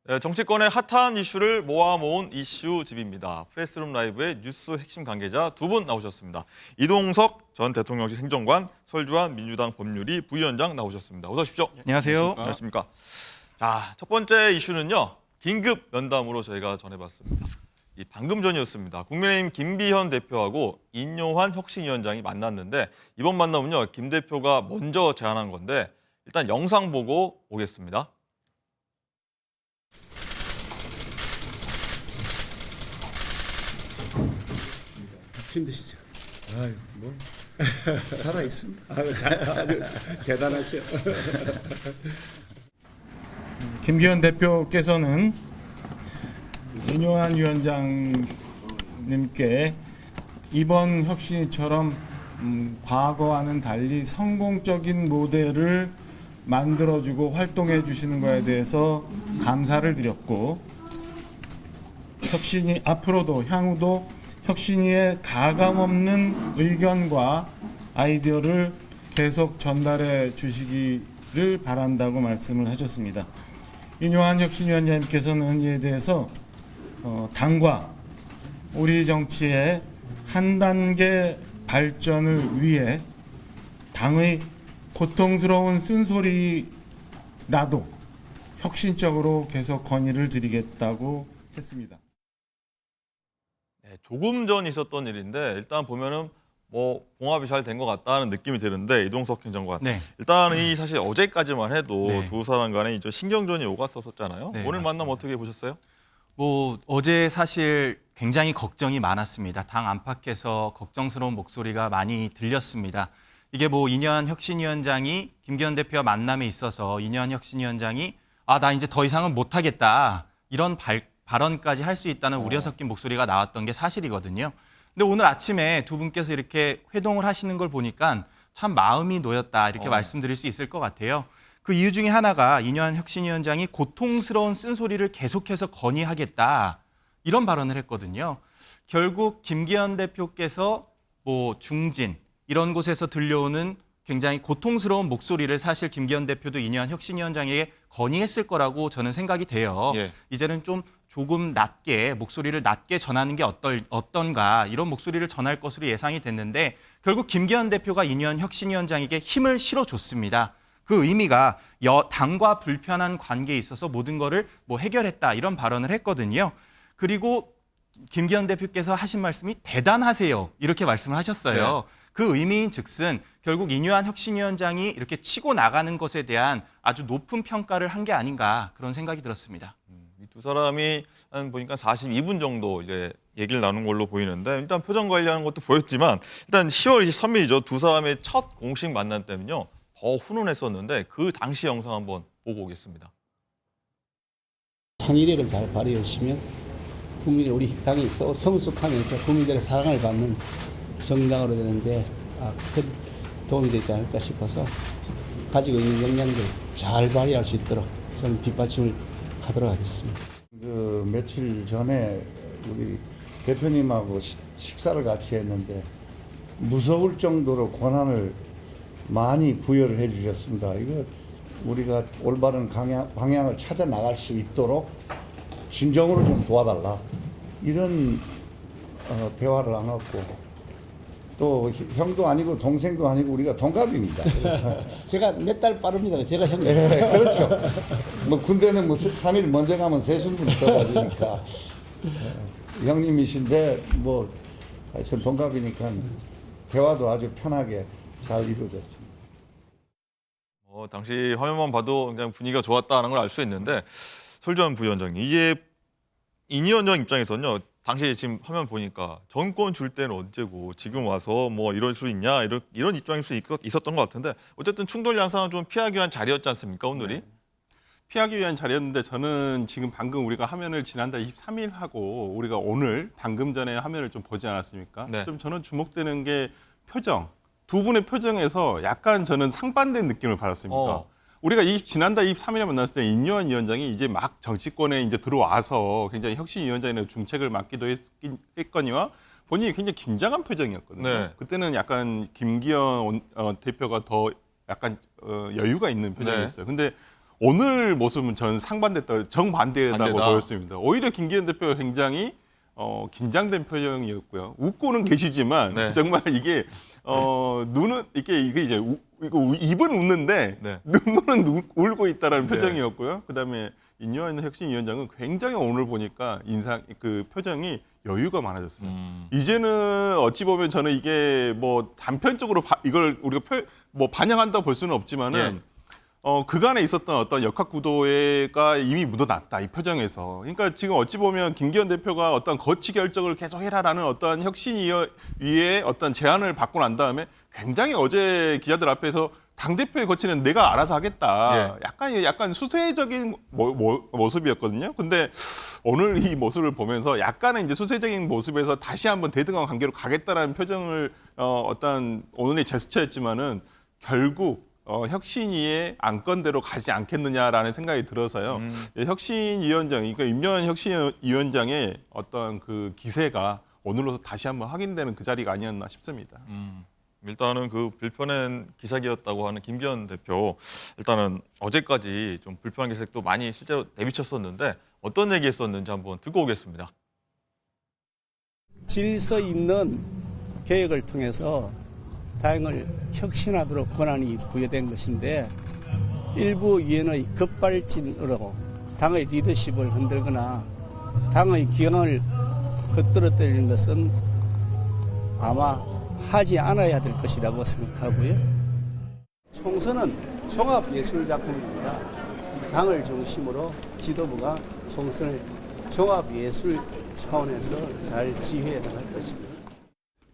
네, 정치권의 핫한 이슈를 모아모은 이슈집입니다. 프레스룸 라이브의 뉴스 핵심 관계자 두 분 나오셨습니다. 이동석 전 대통령실 행정관, 설주환 민주당 법률위 부위원장 나오셨습니다. 어서 오십시오. 안녕하세요. 안녕하십니까. 자, 첫 번째 이슈는요. 긴급 면담으로 저희가 전해봤습니다. 방금 전이었습니다. 국민의힘 김비현 대표하고 인요한 혁신위원장이 만났는데 이번 만남은요. 김 대표가 먼저 제안한 건데 일단 영상 보고 오겠습니다. 힘드시죠? 아유, 뭐 살아 있습니다. 아주 대단하셔. 김기현 대표께서는 인요한 위원장님께 이번 혁신처럼 과거와는 달리 성공적인 모델을 만들어주고 활동해 주시는 것에 대해서 감사를 드렸고 혁신이 앞으로도 향후도 혁신위의 가감없는 의견과 아이디어를 계속 전달해 주시기를 바란다고 말씀을 하셨습니다. 인요한 혁신위원장님께서는 이에 대해서 당과 우리 정치의 한 단계 발전을 위해 당의 고통스러운 쓴소리라도 혁신적으로 계속 건의를 드리겠다고 했습니다. 네, 조금 전 있었던 일인데 일단 보면은 뭐 봉합이 잘 된 것 같다는 느낌이 드는데 이동석 행정관. 네. 일단 이 사실 어제까지만 해도 네. 두 사람 간에 이제 신경전이 오갔었잖아요. 네, 오늘 만남 맞습니다. 어떻게 보셨어요? 뭐 어제 사실 굉장히 걱정이 많았습니다. 당 안팎에서 걱정스러운 목소리가 많이 들렸습니다. 이게 뭐 인요한 혁신위원장이 김기현 대표와 만남에 있어서 인요한 혁신위원장이 나 이제 더 이상은 못하겠다 이런 발언까지 할 수 있다는 우려 섞인 목소리가 나왔던 게 사실이거든요. 근데 오늘 아침에 두 분께서 이렇게 회동을 하시는 걸 보니까 참 마음이 놓였다 이렇게 말씀드릴 수 있을 것 같아요. 그 이유 중에 하나가 인요한 혁신위원장이 고통스러운 쓴소리를 계속해서 건의하겠다 이런 발언을 했거든요. 결국 김기현 대표께서 뭐 중진 이런 곳에서 들려오는 굉장히 고통스러운 목소리를 사실 김기현 대표도 인요한 혁신위원장에게 건의했을 거라고 저는 생각이 돼요. 예. 이제는 좀 조금 낮게 목소리를 낮게 전하는 게 어떤가 이런 목소리를 전할 것으로 예상이 됐는데 결국 김기현 대표가 인요한 혁신위원장에게 힘을 실어줬습니다. 그 의미가 당과 불편한 관계에 있어서 모든 거를 뭐 해결했다 이런 발언을 했거든요. 그리고 김기현 대표께서 하신 말씀이 대단하세요 이렇게 말씀을 하셨어요. 네. 그 의미인 즉슨 결국 인요한 혁신위원장이 이렇게 치고 나가는 것에 대한 아주 높은 평가를 한 게 아닌가 그런 생각이 들었습니다. 이 두 사람이 한 보니까 42분 정도 이제 얘기를 나눈 걸로 보이는데 일단 표정 관리하는 것도 보였지만 일단 10월 23일이죠. 두 사람의 첫 공식 만남 때문요. 더 훈훈했었는데 그 당시 영상 한번 보고 오겠습니다. 창의력을 잘 발휘해 주시면 국민의 우리 당이 또 성숙하면서 국민들의 사랑을 받는 정당으로 되는데 큰 도움이 되지 않을까 싶어서 가지고 있는 역량들 잘 발휘할 수 있도록 저는 뒷받침을 하도록 하겠습니다. 그 며칠 전에 우리 대표님하고 식사를 같이 했는데 무서울 정도로 권한을 많이 부여를 해주셨습니다. 이거 우리가 올바른 방향을 찾아 나갈 수 있도록 진정으로 좀 도와달라 이런 대화를 나눴고 또 형도 아니고 동생도 아니고 우리가 동갑입니다. 제가 몇 달 빠릅니다. 제가 형님. 네, 그렇죠. 뭐 군대는 뭐 3일 먼저 가면 세순분이 더 가지니까 형님이신데 뭐 전 동갑이니까 대화도 아주 편하게 잘 이루어졌습니다. 당시 화면만 봐도 그냥 분위기가 좋았다는 걸 알 수 있는데 설주환 부위원장님 이게 인 위원장 입장에서는요. 당시 지금 화면 보니까 정권 줄 때는 언제고 지금 와서 뭐 이럴 수 있냐 이런 입장일 수 있었던 것 같은데 어쨌든 충돌 양상은 좀 피하기 위한 자리였지 않습니까 오늘이? 네. 피하기 위한 자리였는데 저는 지금 방금 우리가 화면을 지난달 23일 하고 우리가 오늘 방금 전에 화면을 좀 보지 않았습니까? 네. 좀 저는 주목되는 게 표정. 두 분의 표정에서 약간 저는 상반된 느낌을 받았습니다. 우리가 지난달 23일에 만났을 때 인요한 위원장이 이제 막 정치권에 이제 들어와서 굉장히 혁신위원장의 중책을 맡기도 했거니와 본인이 굉장히 긴장한 표정이었거든요. 네. 그때는 약간 김기현 대표가 더 약간 여유가 있는 표정이었어요. 근데 오늘 모습은 전 정반대라고 반대다. 보였습니다. 오히려 김기현 대표가 굉장히 긴장된 표정이었고요. 웃고는 계시지만 네. 정말 이게 눈은 이게 이제 입은 웃는데 네. 눈물은 울고 있다라는 네. 표정이었고요. 그다음에 인요한 혁신위원장은 굉장히 오늘 보니까 그 표정이 여유가 많아졌어요. 이제는 어찌 보면 저는 이게 뭐 단편적으로 이걸 우리가 반영한다 볼 수는 없지만은 그간에 있었던 어떤 역학 구도가 이미 묻어났다 이 표정에서. 그러니까 지금 어찌 보면 김기현 대표가 어떤 거치 결정을 계속 해라라는 어떤 혁신위의 어떤 제안을 받고 난 다음에 굉장히 어제 기자들 앞에서 당 대표의 거치는 내가 알아서 하겠다. 약간 수세적인 모습이었거든요. 근데 오늘 이 모습을 보면서 약간은 이제 수세적인 모습에서 다시 한번 대등한 관계로 가겠다라는 표정을 어떤 오늘의 제스처였지만은 결국 혁신위의 안건대로 가지 않겠느냐라는 생각이 들어서요. 혁신위원장, 그러니까 임요한 혁신위원장의 어떤 그 기세가 오늘로서 다시 한번 확인되는 그 자리가 아니었나 싶습니다. 일단은 그 불편한 기색이었다고 하는 김기현 대표, 일단은 어제까지 좀 불편한 기색도 많이 실제로 내비쳤었는데 어떤 얘기했었는지 한번 듣고 오겠습니다. 질서 있는 개혁을 통해서 당을 혁신하도록 권한이 부여된 것인데 일부 위원의 급발진으로 당의 리더십을 흔들거나 당의 기강을 겉돌아뜨리는 것은 아마 하지 않아야 될 것이라고 생각하고요. 총선은 종합예술작품입니다. 당을 중심으로 지도부가 총선을 종합예술 차원에서 잘 지휘해 나갈 것입니다.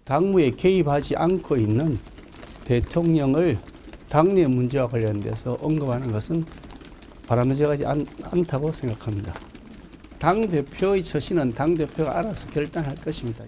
당무에 개입하지 않고 있는 대통령을 당내 문제와 관련돼서 언급하는 것은 바람직하지 않다고 생각합니다. 당대표의 처신은 당대표가 알아서 결단할 것입니다.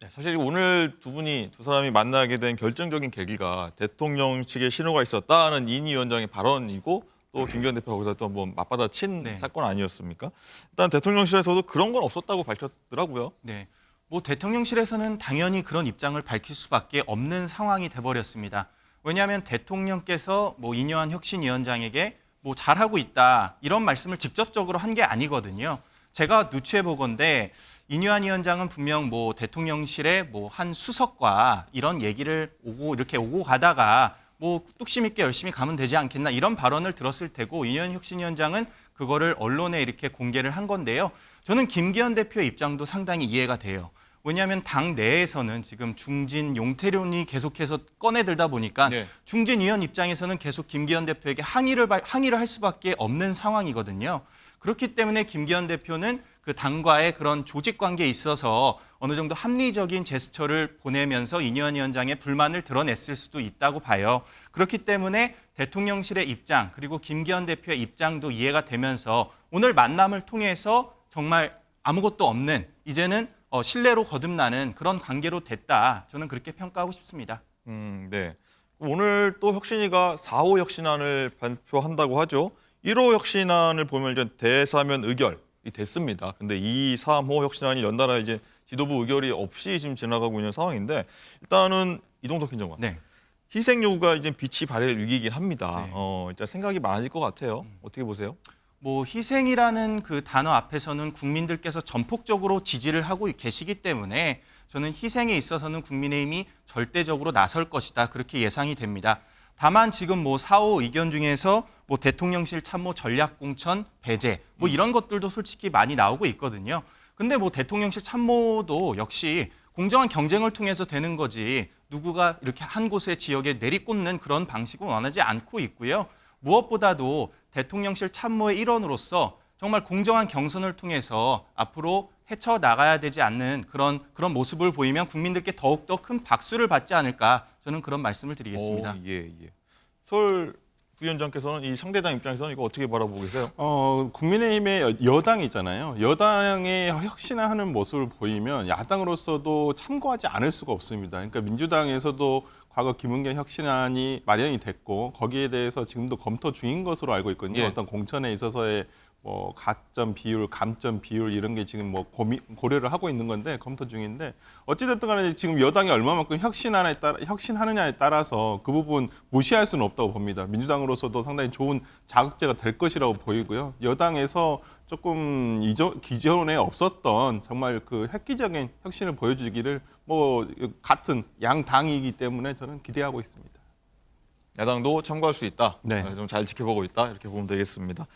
네, 사실 오늘 두 사람이 만나게 된 결정적인 계기가 대통령 측의 신호가 있었다는 인 위원장의 발언이고 또 김기현 대표가 거기서 또 뭐 맞받아친 네. 사건 아니었습니까? 일단 대통령실에서도 그런 건 없었다고 밝혔더라고요. 네. 뭐 대통령실에서는 당연히 그런 입장을 밝힐 수밖에 없는 상황이 돼버렸습니다. 왜냐하면 대통령께서 뭐 인요한 혁신위원장에게 뭐 잘하고 있다 이런 말씀을 직접적으로 한 게 아니거든요. 제가 누추해 보건데 인요한 위원장은 분명 뭐 대통령실의 뭐 한 수석과 이런 얘기를 이렇게 오고 가다가 뭐 뚝심 있게 열심히 가면 되지 않겠나 이런 발언을 들었을 테고 인요한 혁신위원장은 그거를 언론에 이렇게 공개를 한 건데요. 저는 김기현 대표의 입장도 상당히 이해가 돼요. 왜냐하면 당 내에서는 지금 중진 용태론이 계속해서 꺼내들다 보니까 네. 중진 위원 입장에서는 계속 김기현 대표에게 항의를 할 수밖에 없는 상황이거든요. 그렇기 때문에 김기현 대표는 그 당과의 그런 조직 관계에 있어서 어느 정도 합리적인 제스처를 보내면서 인요한 위원장의 불만을 드러냈을 수도 있다고 봐요. 그렇기 때문에 대통령실의 입장 그리고 김기현 대표의 입장도 이해가 되면서 오늘 만남을 통해서 정말 아무것도 없는 이제는 신뢰로 거듭나는 그런 관계로 됐다. 저는 그렇게 평가하고 싶습니다. 네. 오늘 또 혁신위가 4호 혁신안을 발표한다고 하죠. 1호 혁신안을 보면 이제 대사면 의결이 됐습니다. 근데 2, 3호 혁신안이 연달아 이제 지도부 의결이 없이 지금 지나가고 있는 상황인데 일단은 이동석 행정관. 네. 희생 요구가 이제 빛이 발할 위기이긴 합니다. 네. 일단 생각이 많아질 것 같아요. 어떻게 보세요? 뭐 희생이라는 그 단어 앞에서는 국민들께서 전폭적으로 지지를 하고 계시기 때문에 저는 희생에 있어서는 국민의힘이 절대적으로 나설 것이다. 그렇게 예상이 됩니다. 다만 지금 뭐 4호 의견 중에서 뭐 대통령실 참모 전략공천 배제 뭐 이런 것들도 솔직히 많이 나오고 있거든요. 근데 뭐 대통령실 참모도 역시 공정한 경쟁을 통해서 되는 거지 누구가 이렇게 한 곳의 지역에 내리꽂는 그런 방식은 원하지 않고 있고요. 무엇보다도 대통령실 참모의 일원으로서 정말 공정한 경선을 통해서 앞으로 헤쳐나가야 되지 않는 그런 모습을 보이면 국민들께 더욱더 큰 박수를 받지 않을까 저는 그런 말씀을 드리겠습니다. 예. 설 부위원장께서는 이 상대당 입장에서는 이거 어떻게 바라보고 계세요? 국민의힘의 여당이 있잖아요. 여당의 혁신하는 모습을 보이면 야당으로서도 참고하지 않을 수가 없습니다. 그러니까 민주당에서도 과거 김은경 혁신안이 마련이 됐고 거기에 대해서 지금도 검토 중인 것으로 알고 있거든요. 예. 어떤 공천에 있어서의 뭐 가점 비율, 감점 비율 이런 게 지금 뭐 고려를 하고 있는 건데 검토 중인데 어찌됐든 간에 지금 여당이 얼마만큼 혁신하느냐에 따라서 그 부분 무시할 수는 없다고 봅니다. 민주당으로서도 상당히 좋은 자극제가 될 것이라고 보이고요. 여당에서 조금 기존에 없었던 정말 그 획기적인 혁신을 보여주기를 뭐 같은 양 당이기 때문에 저는 기대하고 있습니다. 야당도 참고할 수 있다. 네. 좀 잘 지켜보고 있다. 이렇게 보면 되겠습니다.